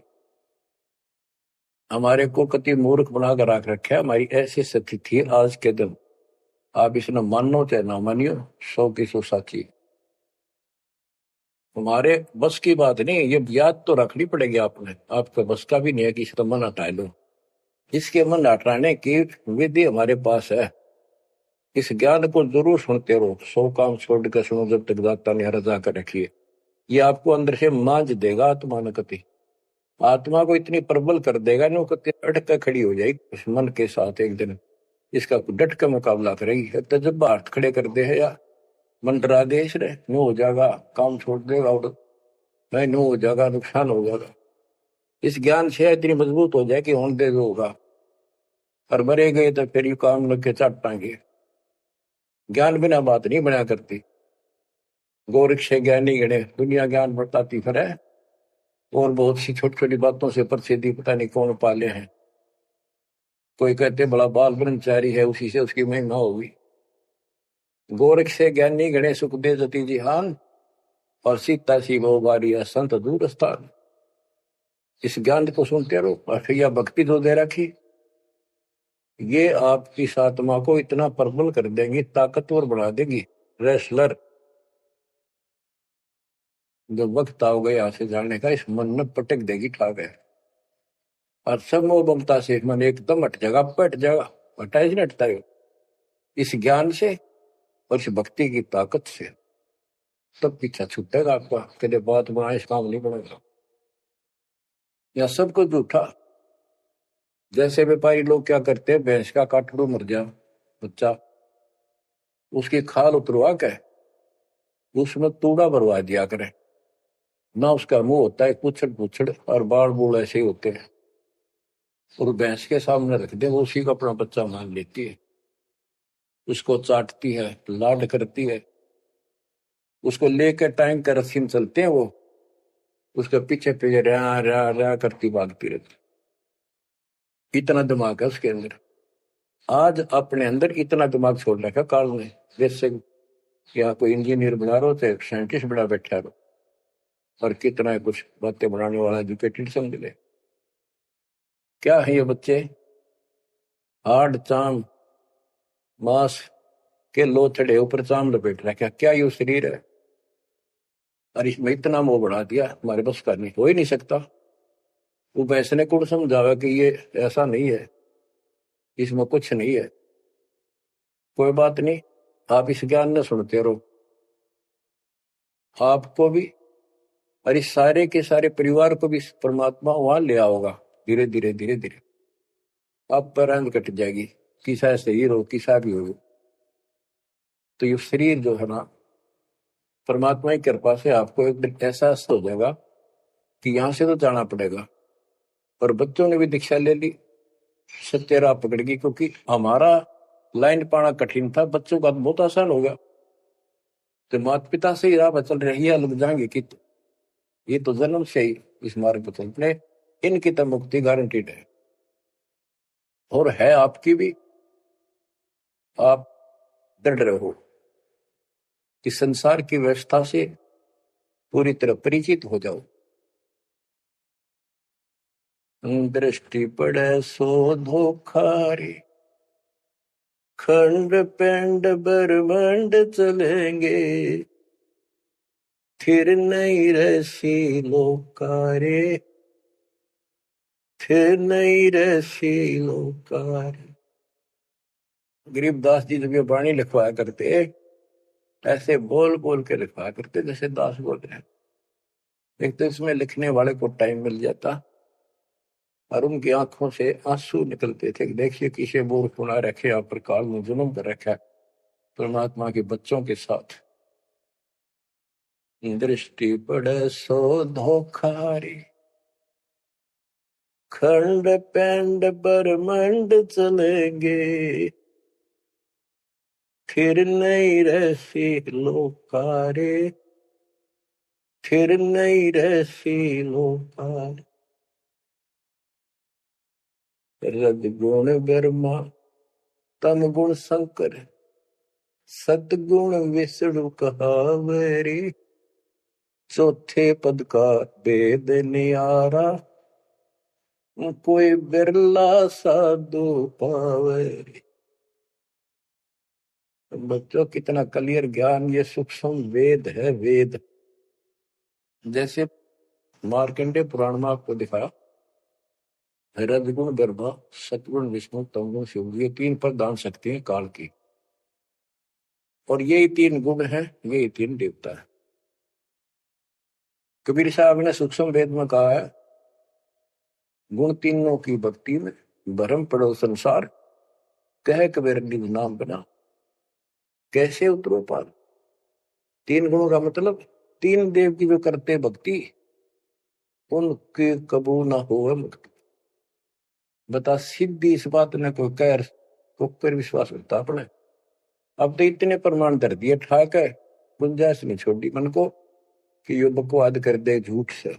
A: हमारे को कति मूर्ख बनाकर रख रखा है। हमारी ऐसी स्थिति थी आज के दिन, आप इसने मानो चाहे ना मानियो, 100 की 100 साची। हमारे बस की बात नहीं, ये याद तो रखनी पड़ेगी आपने, आपका बस का भी नहीं है कि इसका मन हटा लो। इसके मन हटाने की विधि हमारे पास है। इस ज्ञान को जरूर सुनते रहो, 100 काम छोड़ कर सुनो जब तक दाता ने रजा कर रखी है। ये आपको अंदर से मांझ देगा आत्मा न कति, आत्मा को इतनी प्रबल कर देगा ना, कति अटक कर खड़ी हो जाएगी उस मन के साथ। एक दिन इसका डट का मुकाबला करेगी, तजब्बा हाथ खड़े कर दे है या मंडरा देश रे नो हो जाएगा, काम छोड़ देगा और नहीं नो हो जाएगा, नुकसान हो जाएगा। इस ज्ञान से इतनी मजबूत हो जाए कि होने दे होगा, और मरे गए तो फिर यू काम लग के चट पाएंगे। ज्ञान बिना बात नहीं बना करती। गोरख से ज्ञानी गणे दुनिया ज्ञान बताती फिर है, और बहुत सी छोटी छोटी बातों से प्रसिद्धि पता नहीं कौन पाले हैं। कोई कहते बड़ा बाल ब्रह्मचारी है, उसी से उसकी महिमा होगी। गोरख से ज्ञानी गणे सुखदेव जति जिहान, और सीता सी वो बारिया संत दूर स्थान। इस ज्ञान को सुनते रहो, और फिर यह भक्ति जो दे रखी, ये आपकी आत्मा को इतना प्रबल कर देंगी, ताकतवर बना देगी, रेसलर। जब वक्त आओगे यहाँ से जाने का, इस मन में पटक देगी ठाक है, और सब मोह ममता से मन एकदम हट जाएगा, पट जाएगा। हटा ही नहीं हटता है इस ज्ञान से और इस भक्ति की ताकत से। तब पीछा छूटेगा आपका, कदे बात बनाए इस काम नहीं बनेगा। या सब कुछ झूठा, जैसे व्यापारी लोग क्या करते हैं, भैंस का काटड़ू मर जा बच्चा, उसकी खाल उतरवा के उसमें तूड़ा भरवा दिया करे, ना उसका मुंह होता है पुछड़ पुछड़ और बाल बूल ऐसे ही होते हैं, और भैंस के सामने रख दे, वो उसी को अपना बच्चा मान लेती है, उसको चाटती है, लाड करती है, उसको लेकर टाइम का रस्सी में चलते हैं वो, उसके पीछे पीछे रहा रहा रहा करती भागती रहती। इतना दिमाग है उसके अंदर। आज अपने अंदर इतना दिमाग छोड़ रखा काल ने, जैसे यहाँ कोई इंजीनियर बना रहे हो चाहे साइंटिस्ट बना बैठा रहो, और कितना कुछ बातें बनाने वाला एजुकेटेड समझ ले। क्या है ये बच्चे, हाड चाम मांस के लोथड़े ऊपर चाम लपेट रखा, क्या ये शरीर है? और इसमें इतना मोह बढ़ा दिया, हमारे बस का नहीं, हो ही नहीं सकता। वो वैसने को समझावा कि ये ऐसा नहीं है, इसमें कुछ नहीं है, कोई बात नहीं, आप इस ज्ञान न सुनते रहो, आपको भी और इस सारे के सारे परिवार को भी परमात्मा वहां ले आओगा। धीरे धीरे धीरे धीरे आप पर रंग कट जाएगी, किसा शरीर हो किसा भी हो। तो ये शरीर जो है ना, परमात्मा की कृपा से आपको एक दिन एहसास हो जाएगा कि यहां से तो जाना पड़ेगा। और बच्चों ने भी दीक्षा ले ली, सत्य राह पकड़ गई, क्योंकि हमारा लाइन पाना कठिन था, बच्चों का बहुत आसान हो गया। तो माता पिता से ही राह पर चल रही है, लग जाएंगे कि ये तो जन्म से ही इस मार्ग पर चलते, इनकी तो मुक्ति गारंटीड है, और है आपकी भी। आप दृढ़ रहो कि संसार की व्यवस्था से पूरी तरह परिचित हो जाओ। दृष्टि पड़े सो धोखारी, खंड पेंड ब्रह्मांड चलेंगे, फिर नहीं रसी लोकारे, फिर नहीं रसी लोकारे। गरीबदास जी जब ये वाणी लिखवाया करते, ऐसे बोल बोल के लिखवाया करते जैसे दास बोल रहे हैं। एक तो इसमें लिखने वाले को टाइम मिल जाता, और उनकी आंखों से आंसू निकलते थे कि देखिए किसे बोर खुना रखे, आप पर काल में जुल्म कर रखा है परमात्मा के बच्चों के साथ। दृष्टि पड़े सो धोखारी, खंड पेंड ब्रह्मांड चलेंगे, फिर नहीं रहसी लोकारे, फिर नहीं रहसी लोकारे। रजगुण ब्रह्मा तम गुण शंकर, सतगुण विष्णु कहावरी, चौथे पद का वेद नियारा, कोई बिरला साधु पावरी। बच्चों कितना क्लियर ज्ञान, ये सूक्ष्म वेद है, वेद। जैसे मार्कंडे पुराण में आपको दिखाया, रजगुण ब्रह्मा, सतगुण विष्णु, तमगुण शिव, ये तीन प्रधान शक्ति हैं काल की, और यही तीन गुण हैं, यही तीन देवता है। कबीर साहब ने सूक्ष्म वेद में कहा है, गुण तीनों की भक्ति में भरम पड़ो संसार, कह कबीर निज नाम बना, कैसे उतरो पार। तीन गुणों का मतलब, तीन देव की जो करते भक्ति, उनके कबू ना हो मुक्ति। बता सीधी इस बात ने कोई कह को पर विश्वास करता अपने। अब तो इतने प्रमाण धर दिए ठाक है, गुंजाइश नहीं छोड़ी मन को कि यो बकवाद कर दे झूठ से,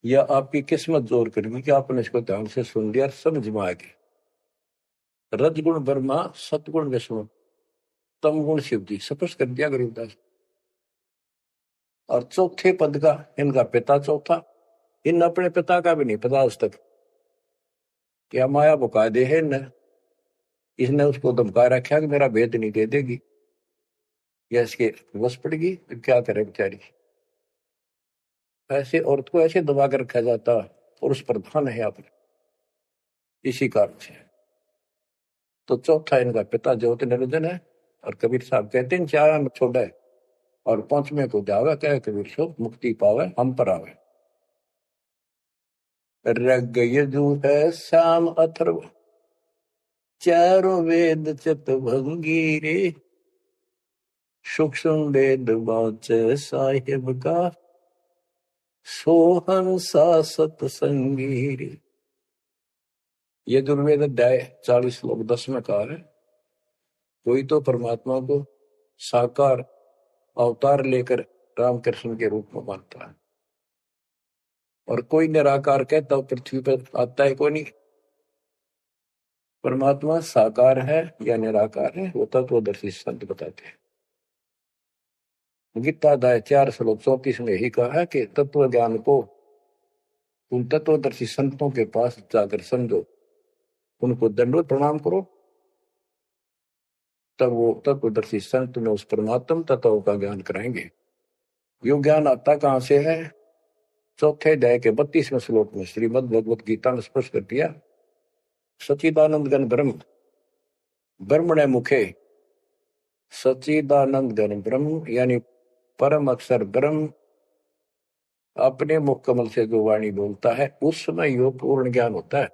A: या आपकी किस्मत जोर करेगी कि आपने इसको ध्यान से सुन लिया, समझ में आ गया। रजगुण ब्रह्मा, सतगुण विष्णु, तम गुण शिव जी, स्पष्ट कर दिया गरीबदास। और चौथे पद का इनका पिता चौथा, इन अपने पिता का भी नहीं पता आज तक, क्या माया बुका दे है न, इसने उसको धमका रखा कि मेरा भेद नहीं दे देगी, या इसके वश पड़ेगी तो क्या करे बेचारी। ऐसे औरत को ऐसे दबा कर रखा जाता, और उस प्रधान है आप, इसी कारण से। तो चौथा इनका पिता ज्योति निरंजन है, और कबीर साहब कहते हैं चार छोड़ा है, और पांचवें को जावे, कहे कबीर सो मुक्ति पावे हम पर आवे। रग यजु है श्याम अथर्व, चारों वेद चतुर्भंगी रे, सूक्ष्म वेद वाच साहिब का, सोहन सा सतसंगी रे। यजुर्वेद अध्याय 40 श्लोक 10 में कहा है, कोई तो परमात्मा को साकार अवतार लेकर रामकृष्ण के रूप में मानता है, और कोई निराकार कहता हो पृथ्वी पर आता है कोई नहीं। परमात्मा साकार है या निराकार है वो तत्वदर्शी संत बताते हैं। गीता अध्याय 4 श्लोक 34 में यही कहा है कि तत्व ज्ञान को उन तत्वदर्शी संतों के पास जाकर समझो, उनको दंडवत प्रणाम करो, तब वो तत्वदर्शी संत में उस परमात्म तत्व का ज्ञान कराएंगे। यो ज्ञान आता कहां से है? चौथे अध्याय के 32वें श्लोक में श्रीमद् भगवत गीता ने स्पष्ट कर दिया, सच्चिदानंद घन ब्रह्म ब्रह्मणे मुखे, सच्चिदानंद घन ब्रह्म यानी परम अक्षर ब्रह्म अपने मुख कमल से जो वाणी बोलता है उस समय यो पूर्ण ज्ञान होता है,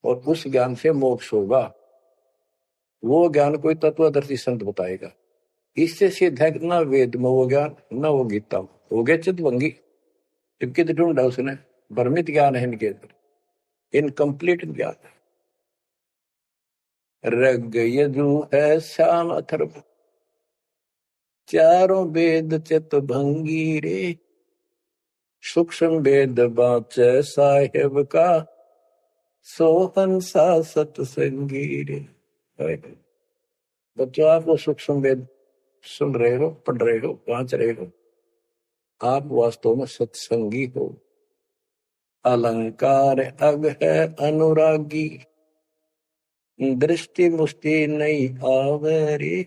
A: और उस ज्ञान से मोक्ष होगा। वो ज्ञान कोई तत्वदर्शी संत बताएगा। इससे सिद्ध है ना वेद में वो ज्ञान, न वो गीता हो गया चितवंगी। कित ढूंढा उसने, भ्रमित ज्ञान है इनके अंदर, इनकम्प्लीट ज्ञान। रग यजु है श्याम अथर्व, चारों वेद चतुर्भंगी रे, सूक्ष्म वेद वाच साहेब का, सोहन सा सतसंगी रे। बच्चों, आप वो सूक्ष्म वेद सुन रहे हो, पढ़ रहे हो, वांच रहे हो, आप वास्तव में सत्संगी हो। अलंकार अग है अनुरागी, दृष्टि मुष्टि नहीं आवरी,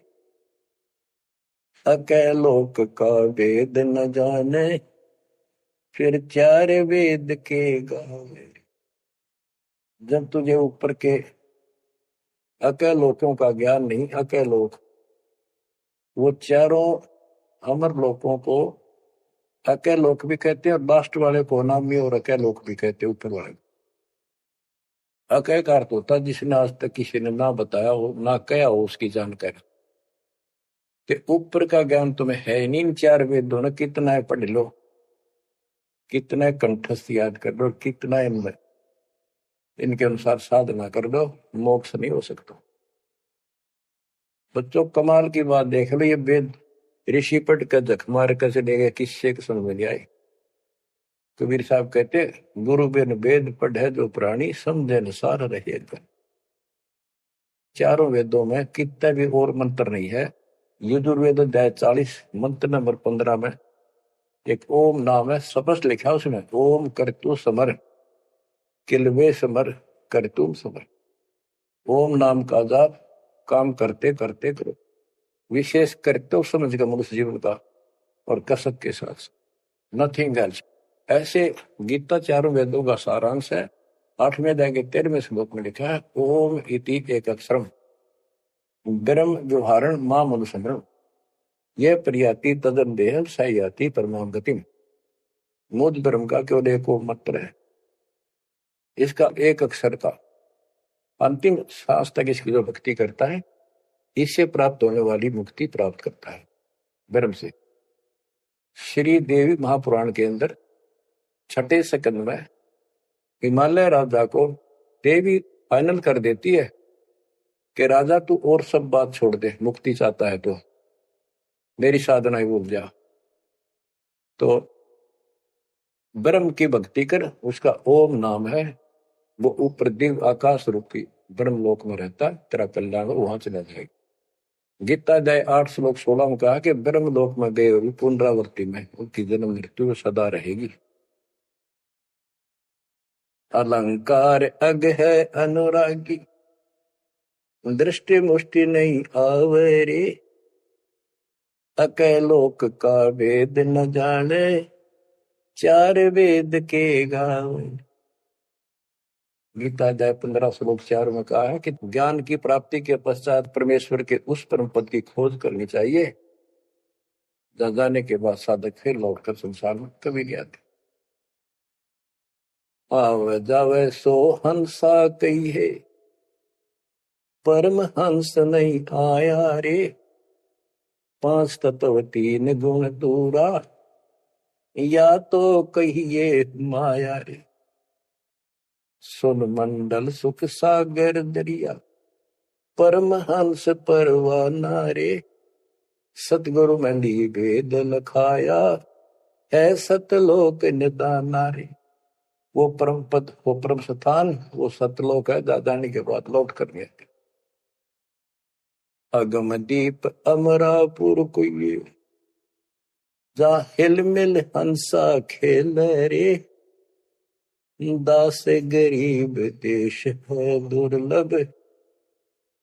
A: अकैलोक का वेद न जाने, फिर चार वेद के गावे। जब तुझे ऊपर के अकैलोकों का ज्ञान नहीं, अकैलोक वो चारों अमर लोकों को अकैलोक भी कहते हैं, और लास्ट वाले को नामी और अकैलोक भी कहते हैं, ऊपर वाले। अकय का अर्थ होता है जिसने आज तक किसी ने ना बताया हो, ना कहा हो उसकी जानकारी। कि ऊपर का ज्ञान तुम्हें है नहीं, इन चार वेदों ने कितना है पढ़ लो, कितना कंठस्थ याद कर लो, कितना इनमें इनके अनुसार साधना कर दो, मोक्ष नहीं हो सकता। बच्चों, कमाल की बात देख लो, ये वेद ऋषि पट का जख मार कैसे लेगा, किससे समझ में नहीं आई। कबीर साहब कहते, गुरु बिन वेद पढ़े जो प्राणी, समझे अनुसार रहेगा। चारों वेदों में कितना भी और मंत्र नहीं है। यजुर्वेद अध्याय 40 मंत्र नंबर 15 में एक ओम नाम है, स्पष्ट लिखा उसमें, ओम करतु समर किलवे समर करतुम समर। ओम नाम का जाप काम करते करते करो, विशेष करते समझ का मनुष्य जीवन का, और कसक के साथ, नथिंग एल्स। ऐसे गीता चारों वेदों का सारांश है। 8वें अध्याय के 13वें श्लोक में लिखा है, ओम इति एक अक्षरम ब्रह्म व्यवहारण मां मनुष्य, यह प्रियाति तदन देह सयाति परमाम गतिम। मुझ ब्रह्म का केवल एक मंत्र है, इसका एक अक्षर का अंतिम सांस तक इसकी जो भक्ति करता है, इससे प्राप्त होने वाली मुक्ति प्राप्त करता है ब्रह्म से। श्री देवी महापुराण के अंदर 6ठे सेकंड में हिमालय राजा को देवी फाइनल कर देती है कि राजा तू और सब बात छोड़ दे, मुक्ति चाहता है तो मेरी साधना ही भूल जा, तो ब्रह्म की भक्ति कर। उसका ओम नाम है, वो ऊपर दिव्य आकाश रूपी ब्रह्म लोक में रहता है, तेरा कल्याण वहां चला जाएगा। गीता अध्याय 8 श्लोक 16 में कहा कि ब्रह्म लोक में गए हुए पुनरावृत्ति में उनकी जन्म मृत्यु सदा रहेगी। अलंकार अग है अनुरागी, दृष्टि मुष्टि नहीं आवरे, अकैलोक का वेद न जाने, चार वेद के गावे। गीता अध्याय 15 श्लोक 4 में कहा है कि ज्ञान की प्राप्ति के पश्चात परमेश्वर के उस परम पद की खोज करनी चाहिए, जहाँ जाने के बाद साधक फिर लौटकर संसार में कभी नहीं आते। आवे जावे सो हंसा कही है, परम हंस नहीं आया रे। पांच तत्व तीन गुण दूरा, या तो कहिए माया रे। सुन मंडल सुख सागर दरिया, परम हंस परवाना रे। सतगुरु मंडी वेद लखाया, है सतलोक निदाना रे। वो परम पद, वो परम स्थान, वो सतलोक है। दादानी के बाद लौट कर गए। अगम दीप अमरापुर कोई, जा हिल मिल हंसा खेल रे। दास गरीब देश है दुर्लभ,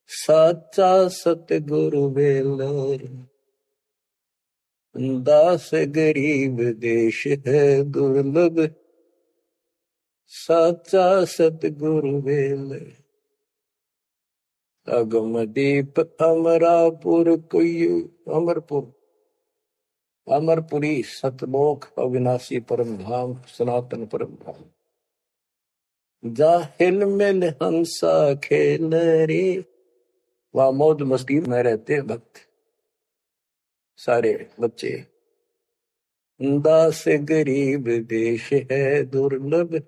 A: साचा सतगुरु बेल। दास गरीब देश है दुर्लभ, साचा सतगुरु बेल। अगम दीप अमरापुर कोई, अमरपुर, अमरपुरी सतलोक अविनाशी परम धाम, सनातन परम धाम। जा हिल मिल हंसा खेल रे। वहां मौज मस्ती में रहते भक्त, सारे बच्चे। दास गरीब देश है दुर्लभ,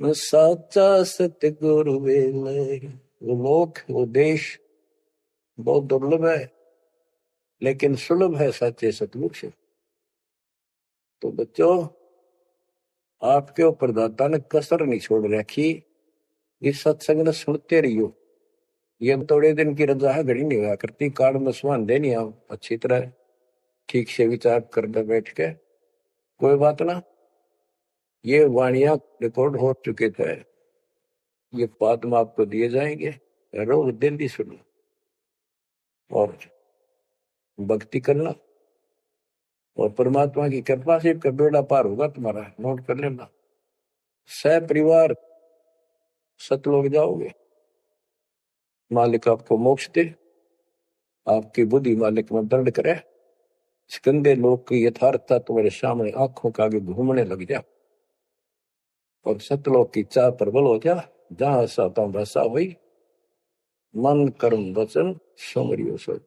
A: साचा सतगुरु बेल। वो लोक, वो देश बहुत दुर्लभ है, लेकिन सुलभ है सच्चे सतगुरु से। तो बच्चों, आपके ऊपर दाता ने कसर नहीं छोड़ रखी। इस सत्संग ने सुनते रहियो। ये थोड़े दिन की रजा है, घड़ी नहीं हुआ करती। कार्ड में सुहान देनी आप अच्छी तरह ठीक से विचार करके बैठ के। कोई बात ना, ये वाणियां रिकॉर्ड हो चुके थे, ये बाद में आपको दिए जाएंगे। रोज दिल्ली सुनो और भक्ति करना, और परमात्मा की कृपा से बेड़ा पार होगा तुम्हारा। नोट कर लेना, सह परिवार सतलोक जाओगे। मालिक आपको मोक्ष दे, आपकी बुद्धि मालिक में दंड करे। इस गंदे लोक की यथार्थता तुम्हारे सामने आंखों के आगे घूमने लग जा, और सतलोक की चाह प्रबल हो जा। जहां साता भसा हुई, मन कर्म वचन सुमरियो सो।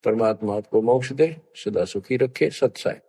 A: परमात्मा आपको मोक्ष दे, सदा सुखी रखे। सत्साई।